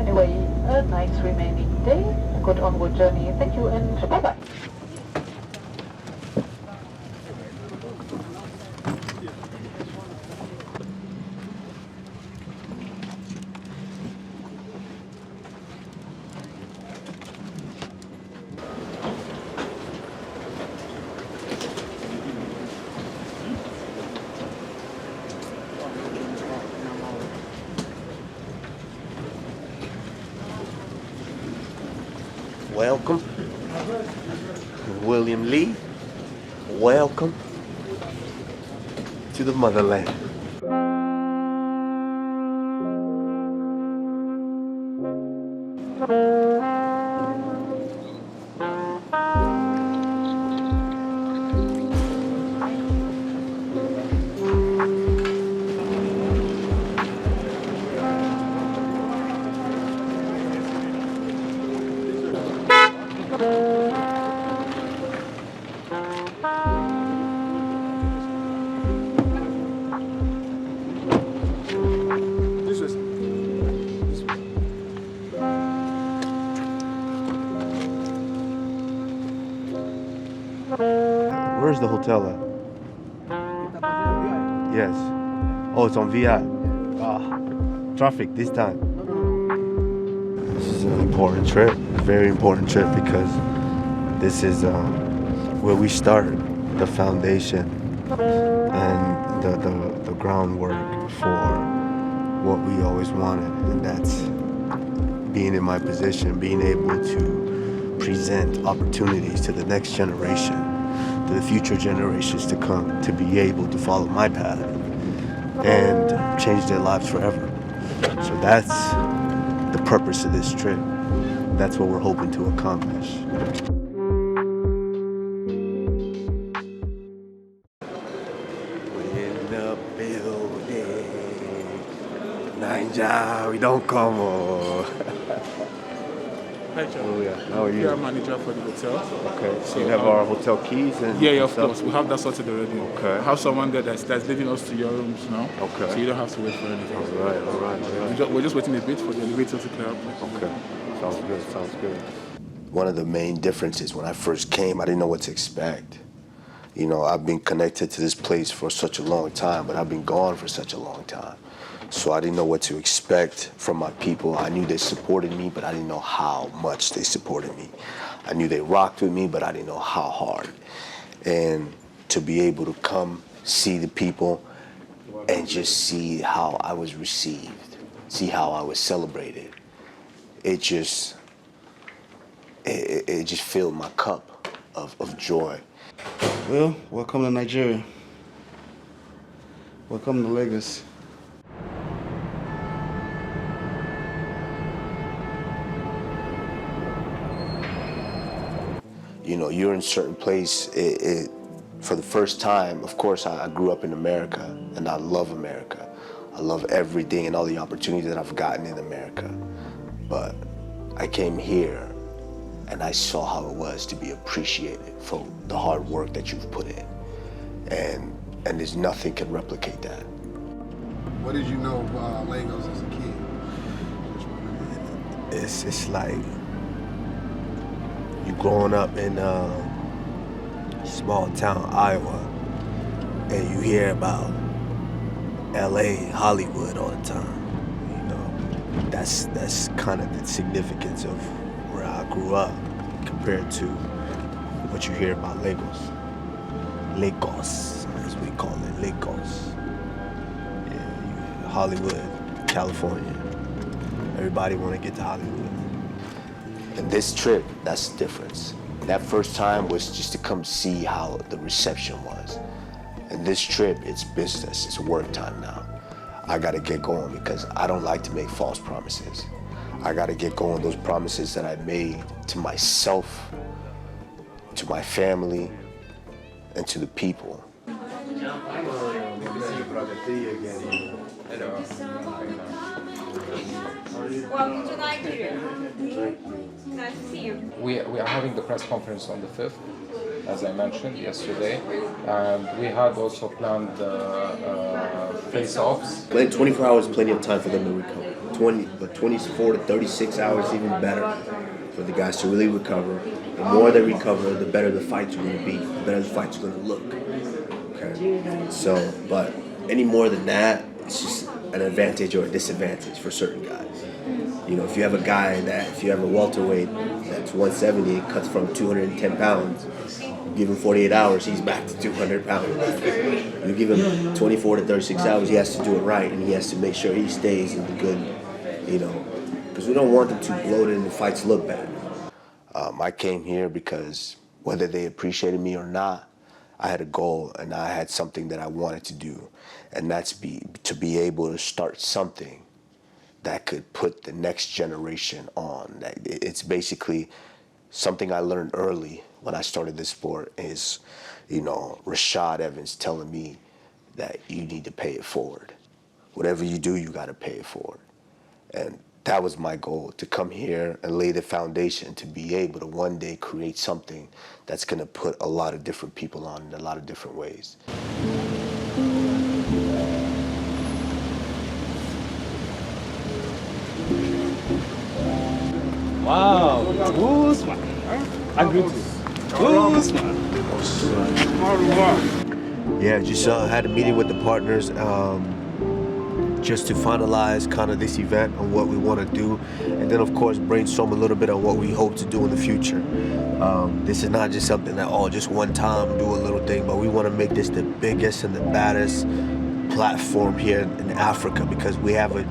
Anyway, a nice remaining day, a good onward journey. Thank you and bye-bye. Welcome, William Lee. Welcome to the motherland. Where's the hotel at? Yes. Oh, it's on VI. Traffic this time. This is an important trip, a very important trip, because this is where we start the foundation and the groundwork for what we always wanted, and that's being in my position, being able to present opportunities to the next generation, to the future generations to come, to be able to follow my path and change their lives forever. So that's the purpose of this trip. That's what we're hoping to accomplish. We're in the building. Ninja, we don't come on. Hi, John. Oh, yeah. How are you? I'm manager for the hotel. Okay, so you have our hotel keys and Yeah, of stuff? course. We have that sorted already. Okay. I have someone there that's leading us to your rooms now. Okay. So you don't have to wait for anything. All right. We're just waiting a bit for the elevator to clear up. Okay, sounds good. One of the main differences, when I first came, I didn't know what to expect. You know, I've been connected to this place for such a long time, but I've been gone for such a long time. So I didn't know what to expect from my people. I knew they supported me, but I didn't know how much they supported me. I knew they rocked with me, but I didn't know how hard. And to be able to come see the people and just see how I was received, see how I was celebrated, it just filled my cup of joy. Well, welcome to Nigeria. Welcome to Lagos. You know, you're in a certain place, for the first time. Of course, I grew up in America, and I love America. I love everything and all the opportunities that I've gotten in America. But I came here, and I saw how it was to be appreciated for the hard work that you've put in. And there's nothing can replicate that. What did you know of Lagos as a kid? It's like you growing up in small town Iowa, and you hear about LA, Hollywood all the time. You know, that's kind of the significance of where I grew up compared to what you hear about Lagos. Lagos, as we call it, Lagos. Yeah, Hollywood, California. Everybody want to get to Hollywood. And this trip, that's the difference. That first time was just to come see how the reception was. And this trip, it's business, it's work time now. I gotta get going because I don't like to make false promises. I gotta get going those promises that I made to myself, to my family, and to the people. Welcome to Nigeria. Nice to see you. We are having the press conference on the 5th, as I mentioned yesterday, and we had also planned the face-offs. 24 hours is plenty of time for them to recover. 24 to 36 hours even better for the guys to really recover. The more they recover, the better the fights are going to be, the better the fights are going to look. Okay, so, but any more than that, it's just an advantage or a disadvantage for certain guys. You know, if you have a guy if you have a welterweight that's 170, cuts from 210 pounds, give him 48 hours, he's back to 200 pounds. You give him 24 to 36 hours, he has to do it right, and he has to make sure he stays in the good, you know, because we don't want them too bloated and the fights look bad. I came here because whether they appreciated me or not, I had a goal and I had something that I wanted to do, and that's to be able to start something that could put the next generation on. It's basically something I learned early when I started this sport is, you know, Rashad Evans telling me that you need to pay it forward. Whatever you do, you got to pay it forward. And that was my goal, to come here and lay the foundation to be able to one day create something that's going to put a lot of different people on in a lot of different ways. Wow, Usman. I agree with you. Usman. Yeah, just had a meeting with the partners just to finalize kind of this event and what we want to do, and then of course brainstorm a little bit on what we hope to do in the future. This is not just something that just one time do a little thing, but we want to make this the biggest and the baddest platform here in Africa, because we have a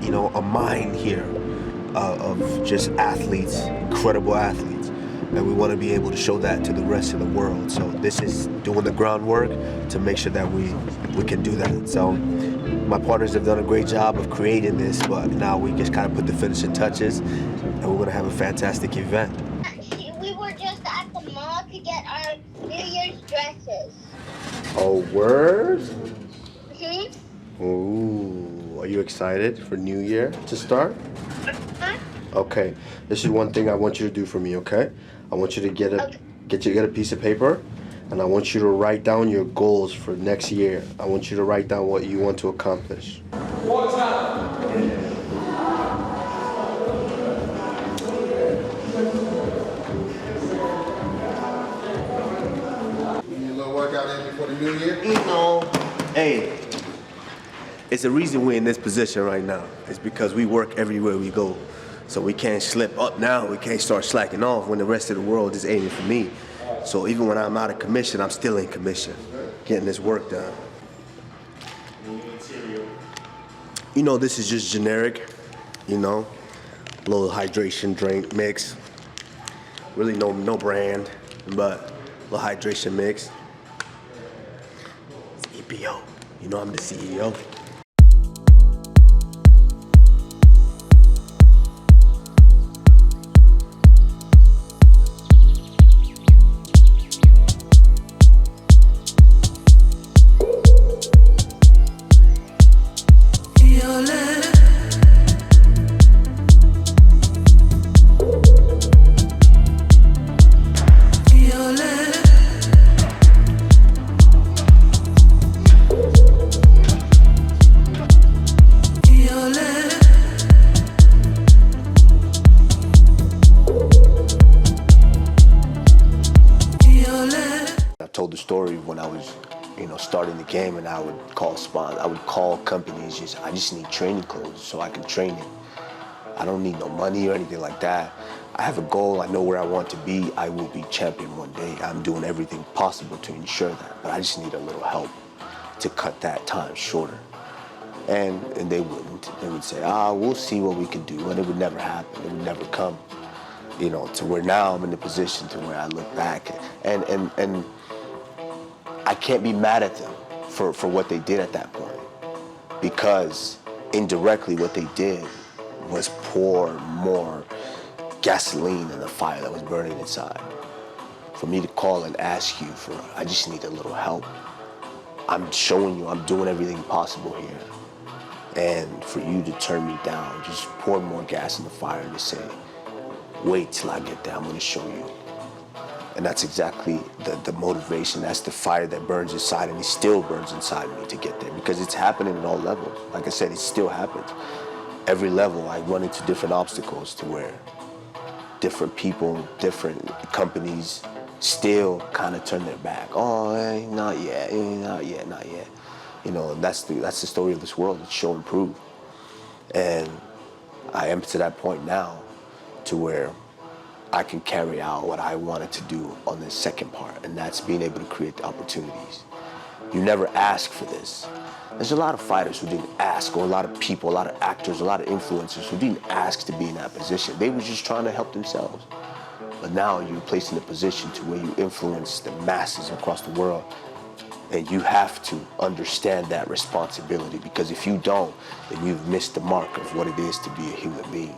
you know, a mine here of just athletes, incredible athletes, and we want to be able to show that to the rest of the world. So this is doing the groundwork to make sure that we can do that. So my partners have done a great job of creating this, but now we just kind of put the finishing touches, and we're going to have a fantastic event. We were just at the mall to get our New Year's dresses. Oh, word? Mm-hmm. Ooh, are you excited for New Year to start? Huh? Okay, this is one thing I want you to do for me, okay? I want you to get a piece of paper, and I want you to write down your goals for next year. I want you to write down what you want to accomplish. One time. You need a little workout in before the new year? No. Hey, it's the reason we're in this position right now. It's because we work everywhere we go. So we can't slip up now. We can't start slacking off when the rest of the world is aiming for me. So even when I'm out of commission, I'm still in commission, getting this work done. You know, this is just generic, you know, a little hydration drink mix. Really no brand, but a little hydration mix. It's EPO. You know I'm the CEO. Told the story when I was, you know, starting the game, and I would call companies. I just need training clothes so I can train it. I don't need no money or anything like that. I have a goal. I know where I want to be. I will be champion one day. I'm doing everything possible to ensure that, but I just need a little help to cut that time shorter. And they wouldn't. They would say, we'll see what we can do, and it would never happen. It would never come, you know, to where now I'm in the position to where I look back and I can't be mad at them for what they did at that point, because indirectly what they did was pour more gasoline in the fire that was burning inside. For me to call and ask you I just need a little help. I'm showing you I'm doing everything possible here. And for you to turn me down, just pour more gas in the fire and to say, wait till I get there, I'm gonna show you. And that's exactly the motivation. That's the fire that burns inside, and it still burns inside me to get there, because it's happening at all levels. Like I said, it still happens. Every level, I run into different obstacles to where different people, different companies still kind of turn their back. Oh, not yet, not yet, not yet. You know, and that's the story of this world. It's show and prove. And I am to that point now to where I can carry out what I wanted to do on the second part, and that's being able to create the opportunities. You never ask for this. There's a lot of fighters who didn't ask, or a lot of people, a lot of actors, a lot of influencers who didn't ask to be in that position. They were just trying to help themselves. But now you're placed in a position to where you influence the masses across the world, and you have to understand that responsibility, because if you don't, then you've missed the mark of what it is to be a human being.